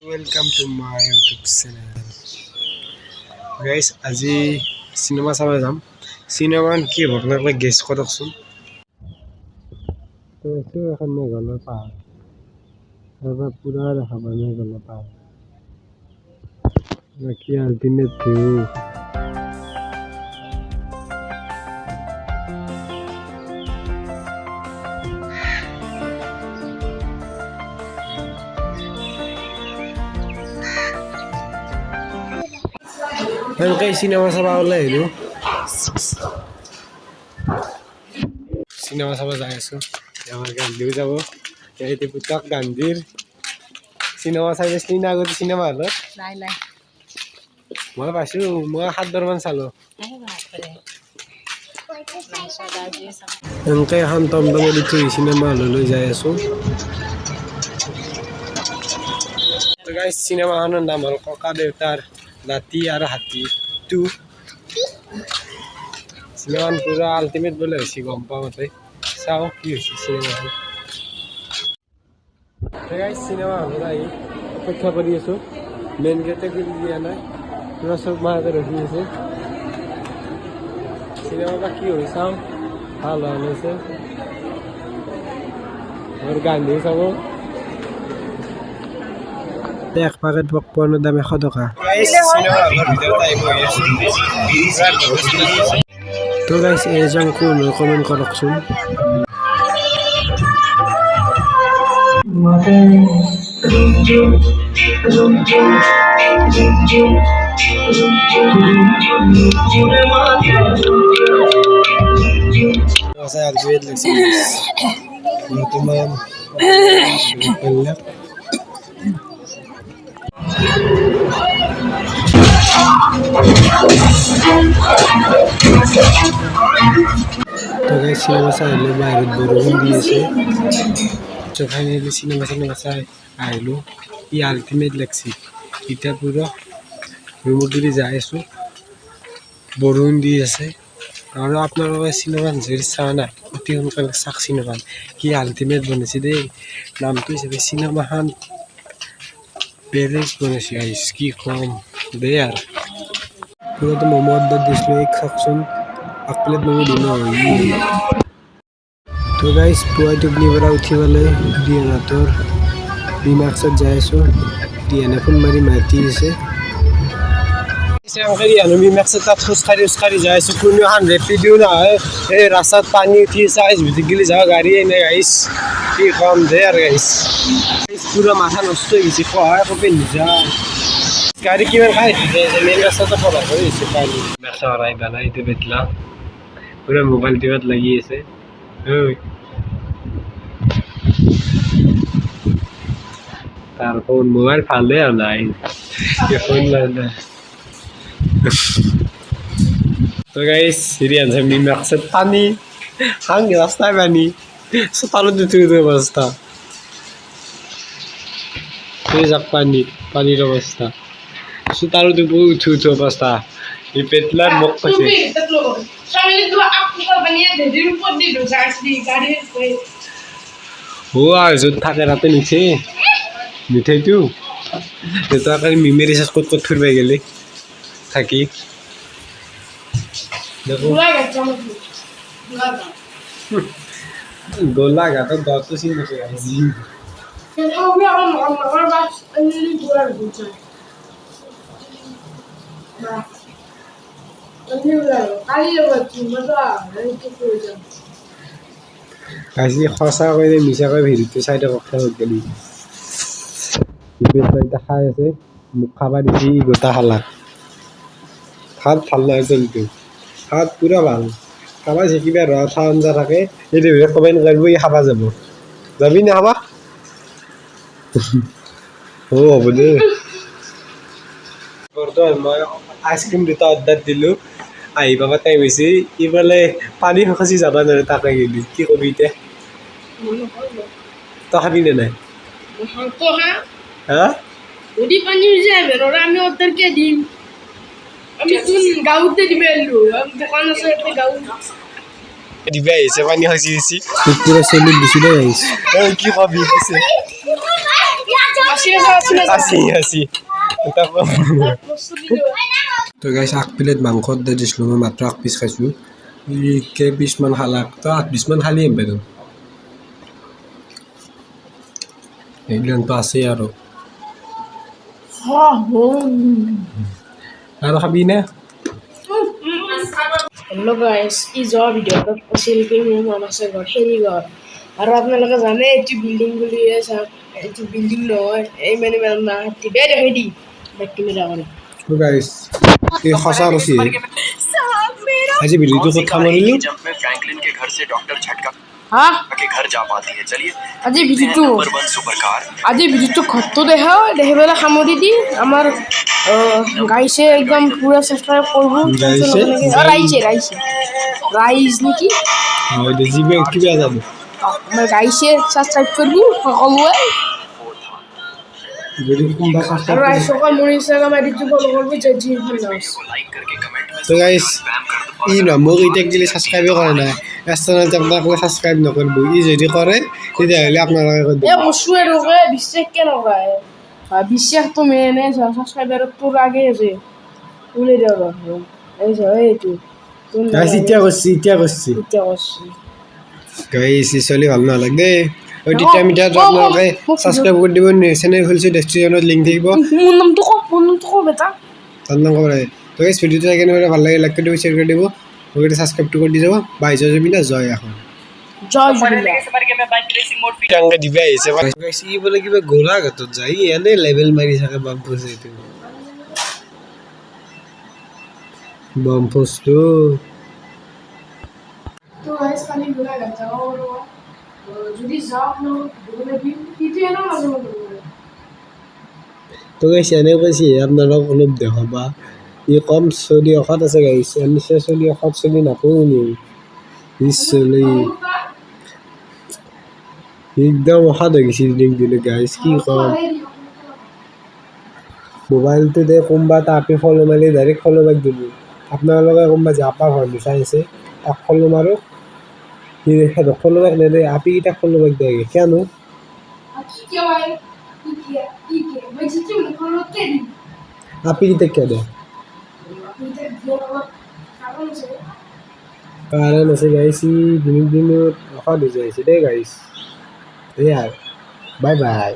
Welcome to my YouTube channel. Guys, আজি cinema চাব যাম। চিনেমান কি হ'ব আপোনালোকে গেছ কৰকচোন। তো এইটো এখন মেঘালয়ৰ পাহাৰ। তাৰপৰা পুৰা দেখা পায় মেঘালয়ৰ পাহাৰ। কি আল্টিমেট ভিউ। এনেকে চিনেমা চাব ওলাই আহিলোঁ। চিনেমা চাব যাই আছোঁ। আমাৰ গান্ধীও যাব। এইটো পুতক গান্ধীৰ চিনেমা চাই গৈছিলি না আগতে চিনেমা হলত? নাই। মই পাইছোঁ, মই 7 বাৰমান চালোঁ। এনেকে এখন টমটমত উঠি চিনেমা হললৈ যাই আছোঁ। চিনেমাখনৰ নাম হ'ল ককা দেউতাৰ নাতি আৰু হাতী 2। চিনেমাখন পুৰা আল্টিমেট বোলে হৈছে, গম পোৱা মতে। চাওঁ কি হৈছে চিনেমাখন। চিনেমা হলত আহি অপেক্ষা কৰি আছোঁ। মেইন গেটে খুলি দিয়া নাই, পুৰা চব মাহতে ৰখি আছে। চিনেমা বা কি হৈ চাওঁ, ভাল হোৱা হৈছে। মোৰ গান্ধীও চাব। এক পেকেট পপকৰ্নৰ দাম 100 টকা। তো গাইছ এজন কোন কমেণ্ট কৰকচোন। বৰ্তমান চিনেমা চাই আহিলোঁ, বাহিৰত বৰষুণ দি আছে। ফাইনেলি চিনেমা চাই আহিলোঁ। ই আল্টিমেট লাগছি। এতিয়া পুৰা ৰুমত যদি যাই আছোঁ, বৰষুণ দি আছে। আৰু আপোনালোকে চিনেমা যদি চোৱা নাই, অতি সোনকালে চাওক চিনেমাখন। কি আল্টিমেট বনাইছে দেই। নামটো হিচাপে চিনেমাখন বেলেগ বনাইছে। কি কম দেই আৰু পুৰাটো ম'ম' অৰ্ডাৰ দিছিলোঁ, এই খাওকচোন। এক প্লেট ম'ম' দিম তো গাইছ পুৱাই টোপনিৰ পৰা উঠি পেলাই দিহানাথৰ ডিমাক্সত যাই আছোঁ। দিহানে ফোন মাৰি মাতি আছে। তাত খোজকাঢ়ি যাই আছোঁ। কোনো এখন ৰেপিডিও নহয়। এই ৰাস্তাত পানী উঠি গেলি যাওঁ গাড়ী এনে গাইছ। কি কম দে আৰু গাইছ, পুৰা মাথা নষ্ট হৈ গৈছে। সহায় কপি নিযায় গাড়ী কিমান খাই মেইন ৰাস্তাটো খবৰ হৈ গৈছে। পানী চৰাই বানাইটো বেতলা পুৰা মোবাইল টিপত লাগি আছে। তার ফোন মোবাইল ফালে আর নাই ফোন নাই। তো গাইস সিরিয়ান আমি মাকসাদ পানি হাং রাস্তায় পানি সতালো দুটো অবস্থা। এই যাক পানির অবস্থা সুতারও দুটো উঠু অবস্থা। এই পেটলার মুখ পাশে ও আর যত থাকে রাতে নিচে মিঠাইটো দেউতাকে মেমৰি ৰিচাৰ্জ ক'ত ফুৰিব গ'লে থাকি গোলাঘাটত দহটো চিনি আজি সঁচাকৈ মিছাকৈ ভিডিঅ'টো চাই থাকক গেলি এতিয়া খাই আছে। মোক খাবা দিছি গোটা খালা ভাত ভাল নহয় কিন্তু ভাত পুৰা ভাল খাবা শিকিবা ৰ থা আঞ্জা থাকে। এইটো কমেণ্ট কৰিব ই খাবা যাব যাবি না খাবা হ'ব দেই। বৰ্তমান মই আইচক্ৰীম দুটা অৰ্ডাৰ দিলোঁ, আহি পাবা টাইম হৈছে। ইফালে পানী খচি যাবা নোৱাৰে তাকে গেলি কি কবি এতিয়া। তই খাবি নে নাই? হা যদি পানি যায় বেরোরা আমি ওদেরকে দিই। আমি কোন গাঁওতে দিবে এলো দোকান আছে একটা গাঁও দিবে আহিছে পানী খচি দিছি পুৰা চেলুট দিছি দেই আহিছে কি কবি পিছে আসি তো গাইছ 8 প্লেট মাংস অৰ্ডাৰ দিছিলোঁ মই মাত্ৰ 8 পিচ খাইছোঁ কেই পিচমান খালা তো 8 পিচমান খালি এম্বেদন এইবিলাকতো আছেই আৰু খাবি নে হেল্ল' গাইছ ই যোৱা ভিডিঅ'টোত আছিল কি মোৰ মন আছে ঘৰ হেৰি ঘৰ আৰু আপোনালোকে জানে এইটো বিল্ডিং বুলি চাওক এইটো বিল্ডিং নহয় এই মানে টিপে দেখি দি বেক কেমেৰা কৰি তো গাইছ এই সঁচা ৰচি আজি ভিডিঅ'টো ক'ত সামৰিলোঁ फ्रैंकलिन के घर से डॉक्टर झटका হা के घर जा पाती है चलिए আজি ভিডিঅ'টো नंबर 1 सुपर कार আজি ভিডিঅ'টো ঘৰটো দেখি পেলাই সামৰি দি আমাৰ গাইছে একদম পুৰা ছাবস্ক্ৰাইব কৰিব গাইছে? ৰাইজ নেকি হয় দে জিবে কিবা জানো আমাৰ গাইছে ছাবস্ক্ৰাইব কৰিব সকলোৱে যদি কোনোবা আৰু সাতটা ৰাইজসকল মোৰ ইনষ্টাগ্ৰাম আইডিটো ফ'ল' কৰিব জজি ফিল্ডাৰ্ছ लाइक करके कमेंट में তো গাইছ स्पैम कर दो ই ন মোক এতিয়া গেলি ছাবস্ক্ৰাইবে কৰা নাই ৰেষ্টুৰেণ্ট আপোনালোকে ছাবস্ক্ৰাইব নকৰিব ই যদি কৰে তেতিয়াহ'লে আপোনালোকে কৰি এই দিব বস্তুৱে ৰোগে বিশ্বাস কেনেকুৱাই বিশ্বাসটো মেইনে ছাবস্ক্ৰাইবাৰত তোৰ আগে আছে ওলাই দিয়ক এইটো গাইছ এতিয়া কৰিছি এতিয়া কৈছি গাইছ চলি ভাল নালাগে দেই তেতিয়া মিটাৰটো আপোনালোকে ছাবস্ক্ৰাইব কৰি দিব চেনেল খুলিছোঁ ডেছক্ৰিপশ্যনত লিংক থাকিব মোৰ নামটো ক বেটা তাৰ নাম ক'ব লাগে তো গাইছ ভিডিঅ'টো চাই কেনে ভাল লাগে লাইক কৰি দিব শ্বেয়াৰ কৰি দিব লগতে ছাবস্ক্ৰাইবটো কৰি দি যাব বাই জয় জুবিনা জয় এখন জয় জুবিলা টাংকে দিবা আহিছে গাইছ ই বোলে কিবা গোলাঘাটত যায় ই এনে লেভেল মাৰি থাকে বাম ফোজ এইটো বাম ফোজটো তো গাইস খালি গোলাঘাট যাও যদি যাও ন তিতিয়া না মাজে মাজে তো গাইছ এনে কৈছে আপোনালোক অলপ দেখাবা ই কম চলি অখাত আছে গাইছ আমি চলি অখাত চলি নাপাওঁ নি চলি একদম অখাত হৈ গৈছে লিংক দিলে গাইছ কি কম মোবাইলটো দে কোনোবা এটা আপি ফ'ল' মাৰি ডাইৰেক্ট ফ'ল' বেক দিব আপোনালোকে কোনোবা জাপা ঘৰ বিচাৰিছে তাক ফ'ল' মাৰো সিহঁতক ফ'ল' বেক নিদিয়ে আপিকেইটাক ফ'ল' বেক দিয়ে কিয়নো আপিকেইটাক কিয় দিয়ে কাৰণ আছে গাইছ ই দিনক দিনত অখাত হৈ যাইছে দেই গাইছ এই আৰু বাই বাই